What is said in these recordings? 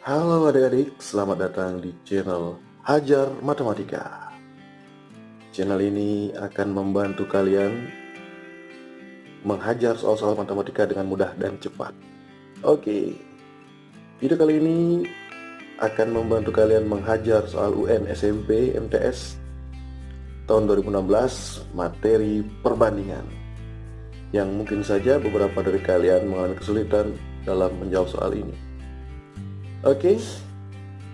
Halo adik-adik, selamat datang di channel Hajar Matematika. Channel ini akan membantu kalian menghajar soal-soal matematika dengan mudah dan cepat. Oke, video kali ini akan membantu kalian menghajar soal UN SMP MTS tahun 2016 materi perbandingan, yang mungkin saja beberapa dari kalian mengalami kesulitan dalam menjawab soal ini. Oke,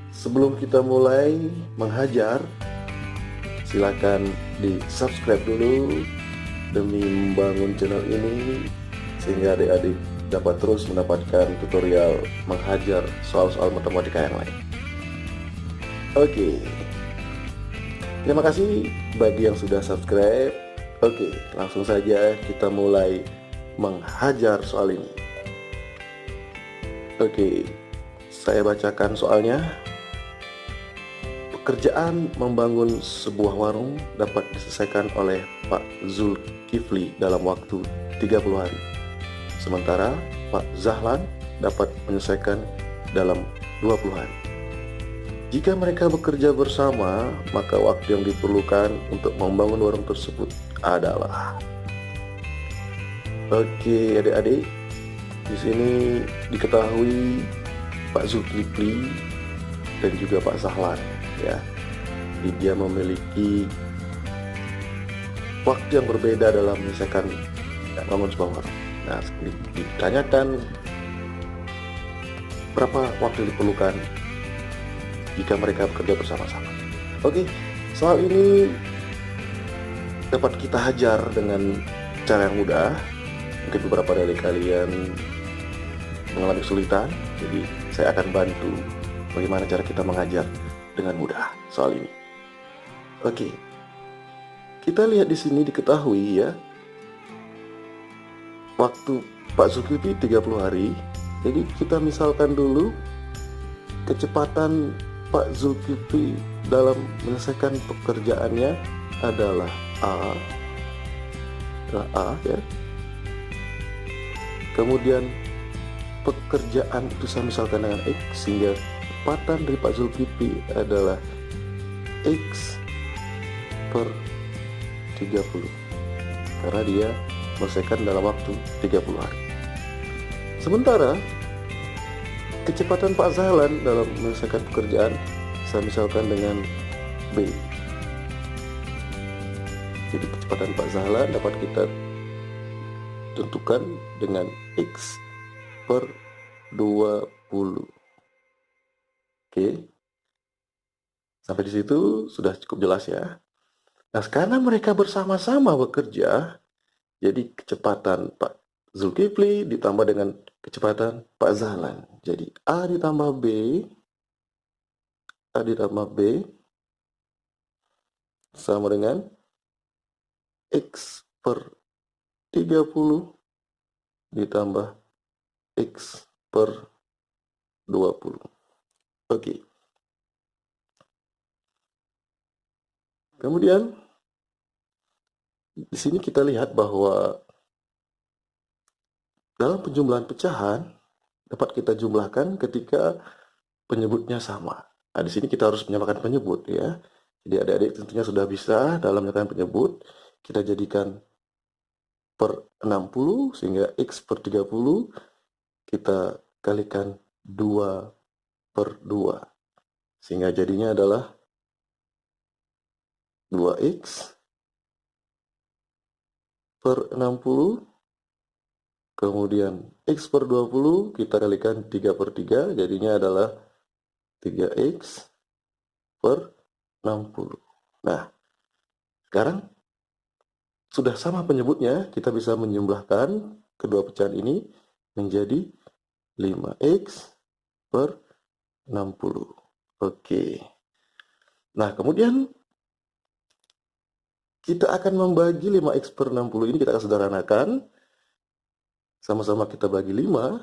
sebelum kita mulai menghajar, silakan di subscribe dulu demi membangun channel ini sehingga adik-adik dapat terus mendapatkan tutorial menghajar soal-soal matematika yang lain. Oke, terima kasih bagi yang sudah subscribe. Oke, langsung saja kita mulai menghajar soal ini. Oke, saya bacakan soalnya. Pekerjaan membangun sebuah warung dapat diselesaikan oleh Pak Zulkifli dalam waktu 30 hari. Sementara Pak Zahlan dapat menyelesaikan dalam 20 hari. Jika mereka bekerja bersama, maka waktu yang diperlukan untuk membangun warung tersebut adalah... Oke, adik-adik, di sini diketahui Pak Zulkifli dan juga Pak Zahlan, ya, dia memiliki waktu yang berbeda dalam menyelesaikan bangun sebuah warung. Nah, ditanyakan berapa waktu yang diperlukan jika mereka bekerja bersama-sama. Oke, soal ini dapat kita hajar dengan cara yang mudah. Mungkin beberapa dari kalian mengalami kesulitan, jadi saya akan bantu bagaimana cara kita mengajar dengan mudah soal ini. Oke, kita lihat di sini diketahui ya, waktu Pak Zulkifli 30 hari. Jadi kita misalkan dulu kecepatan Pak Zulkifli dalam menyelesaikan pekerjaannya adalah A ya. Kemudian pekerjaan itu saya misalkan dengan X, sehingga kecepatan dari Pak Zulkifli adalah X per 30 karena dia menyelesaikan dalam waktu 30 hari. Sementara kecepatan Pak Zahlan dalam menyelesaikan pekerjaan saya misalkan dengan B. Jadi kecepatan Pak Zahlan dapat kita tentukan dengan X per 20. Oke, sampai di situ sudah cukup jelas ya. Nah, karena mereka bersama-sama bekerja, jadi kecepatan Pak Zulkifli ditambah dengan kecepatan Pak Zahlan. Jadi A ditambah B sama dengan X per 30 ditambah X per 20. Oke. Kemudian di sini kita lihat bahwa dalam penjumlahan pecahan dapat kita jumlahkan ketika penyebutnya sama. Nah, di sini kita harus menyamakan penyebut ya. Jadi adik-adik tentunya sudah bisa dalam menyamakan penyebut. Kita jadikan per 60 sehingga X per 30 kita kalikan 2 per 2 sehingga jadinya adalah 2X per 60, kemudian X per 20 kita kalikan 3 per 3 jadinya adalah 3X per 60. Nah, sekarang sudah sama penyebutnya, kita bisa menjumlahkan kedua pecahan ini menjadi 5X per 60. Oke. Nah, kemudian kita akan membagi 5X per 60 ini, kita akan sederhanakan. Sama-sama kita bagi 5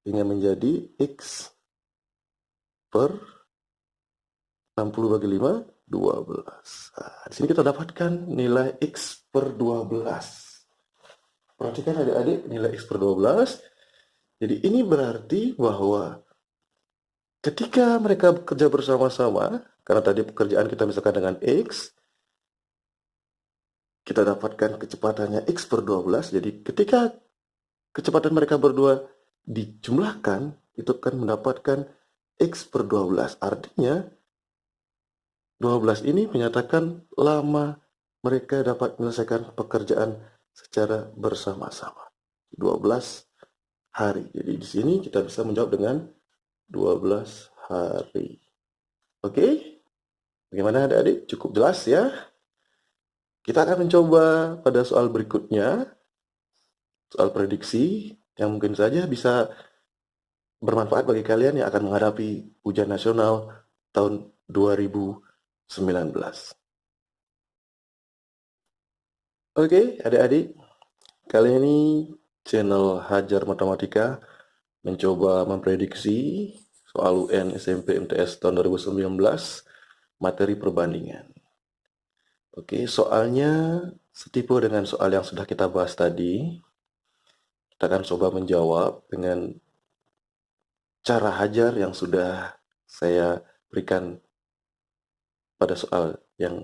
hingga menjadi X per 60 bagi 5, 12. Nah, di sini kita dapatkan nilai X per 12. Perhatikan adik-adik, nilai X per 12 Jadi ini berarti bahwa ketika mereka bekerja bersama-sama, karena tadi pekerjaan kita misalkan dengan X, kita dapatkan kecepatannya X per 12, jadi ketika kecepatan mereka berdua dijumlahkan, itu akan mendapatkan X per 12. Artinya, 12 ini menyatakan lama mereka dapat menyelesaikan pekerjaan secara bersama-sama. 12 hari. Jadi di sini kita bisa menjawab dengan 12 hari. Oke? Bagaimana adik-adik? Cukup jelas ya? Kita akan mencoba pada soal berikutnya, soal prediksi, yang mungkin saja bisa bermanfaat bagi kalian yang akan menghadapi ujian nasional tahun 2019. Oke, adik-adik, kali ini channel Hajar Matematika mencoba memprediksi soal UN SMP MTS tahun 2019 materi perbandingan. Oke, soalnya setipe dengan soal yang sudah kita bahas tadi. Kita akan coba menjawab dengan cara hajar yang sudah saya berikan pada soal yang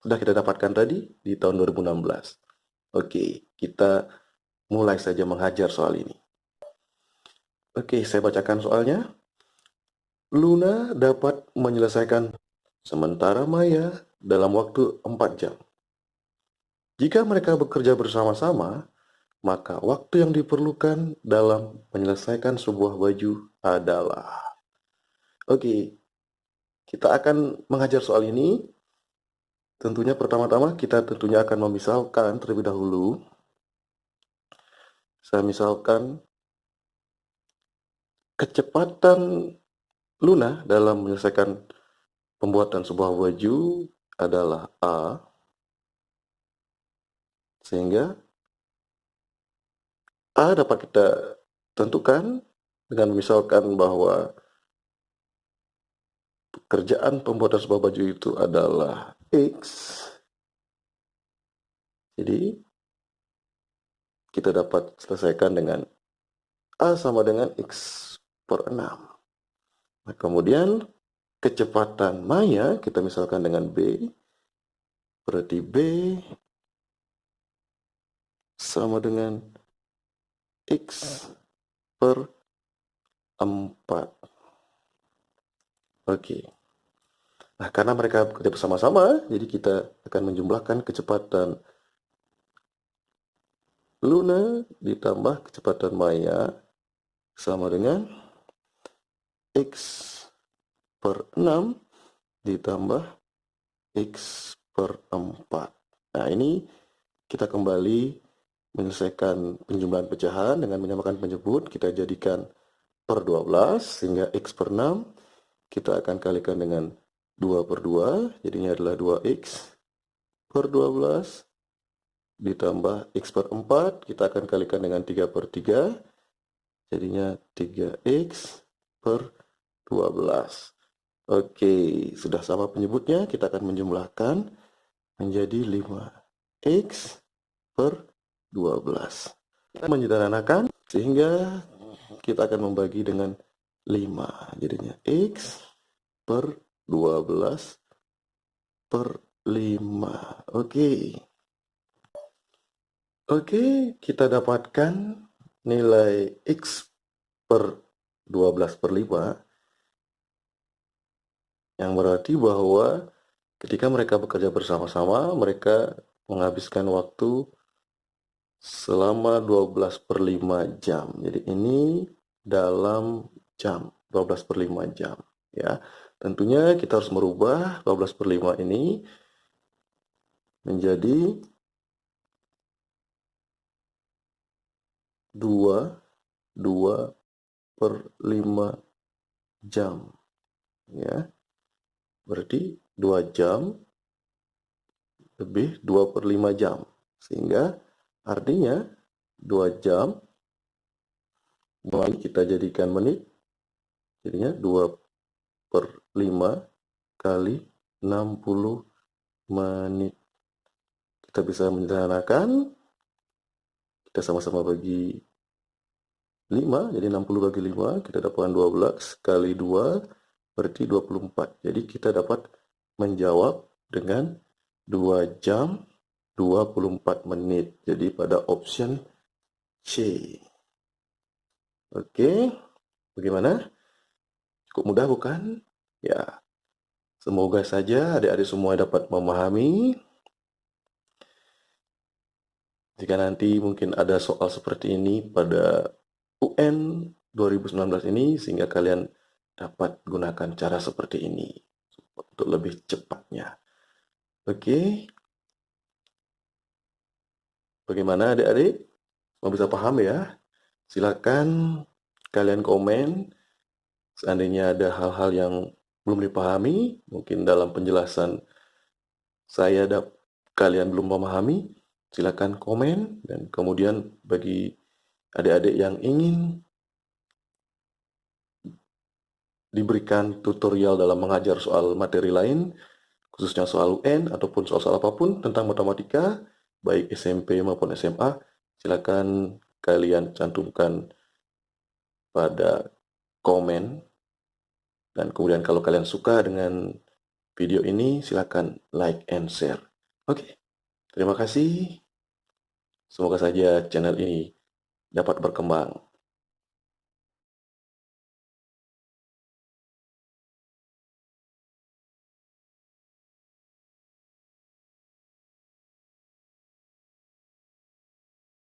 sudah kita dapatkan tadi di tahun 2016. Oke, kita mulai saja menghajar soal ini. Oke, saya bacakan soalnya. Luna dapat menyelesaikan sementara Maya dalam waktu 4 jam. Jika mereka bekerja bersama-sama, maka waktu yang diperlukan dalam menyelesaikan sebuah baju adalah... Oke, kita akan menghajar soal ini. Tentunya pertama-tama kita tentunya akan memisalkan terlebih dahulu. Saya misalkan kecepatan Luna dalam menyelesaikan pembuatan sebuah baju adalah A, sehingga A dapat kita tentukan dengan misalkan bahwa pekerjaan pembuatan sebuah baju itu adalah X. Jadi kita dapat selesaikan dengan A sama dengan X per 6. Nah, kemudian kecepatan Maya kita misalkan dengan B, berarti B sama dengan X per 4. Oke. Nah, karena mereka bekerja bersama-sama, jadi kita akan menjumlahkan kecepatan Luna ditambah kecepatan Maya sama dengan X per 6 ditambah X per 4. Nah, ini kita kembali menyelesaikan penjumlahan pecahan dengan menyamakan penyebut. Kita jadikan per 12, sehingga X per 6 kita akan kalikan dengan 2 per 2, jadinya adalah 2X per 12 ditambah X per 4, kita akan kalikan dengan 3 per 3, jadinya 3X per 12. Oke, sudah sama penyebutnya, kita akan menjumlahkan menjadi 5X per 12. Kita menyederhanakan sehingga kita akan membagi dengan 5, jadinya X per 12 per 5. Oke, kita dapatkan nilai X per 12 per 5, yang berarti bahwa ketika mereka bekerja bersama-sama, mereka menghabiskan waktu selama 12 per 5 jam. Jadi ini dalam jam, 12 per 5 jam. Ya, tentunya kita harus merubah 12 per 5 ini menjadi 2 per 5 jam. Ya, berarti 2 jam lebih 2 per 5 jam. Sehingga artinya 2 jam, kita jadikan menit, jadinya 2 per 5 kali 60 menit. Kita bisa menyederhanakan, kita sama-sama bagi 5, jadi 60 bagi 5, kita dapatkan 12 kali 2, berarti 24. Jadi kita dapat menjawab dengan 2 jam 24 menit. Jadi pada option C. Oke, bagaimana? Cukup mudah bukan? Ya, semoga saja adik-adik semua dapat memahami. Jika nanti mungkin ada soal seperti ini pada UN 2019 ini, sehingga kalian dapat gunakan cara seperti ini untuk lebih cepatnya. Oke, bagaimana adik-adik? Mau bisa paham ya? Silakan kalian komen seandainya ada hal-hal yang belum dipahami, mungkin dalam penjelasan saya kalian belum memahami, silakan komen. Dan kemudian bagi adik-adik yang ingin diberikan tutorial dalam mengajar soal materi lain, khususnya soal UN ataupun soal-soal apapun tentang matematika, baik SMP maupun SMA, silakan kalian cantumkan pada komen. Dan kemudian kalau kalian suka dengan video ini, silakan like and share. Oke, terima kasih. Semoga saja channel ini dapat berkembang.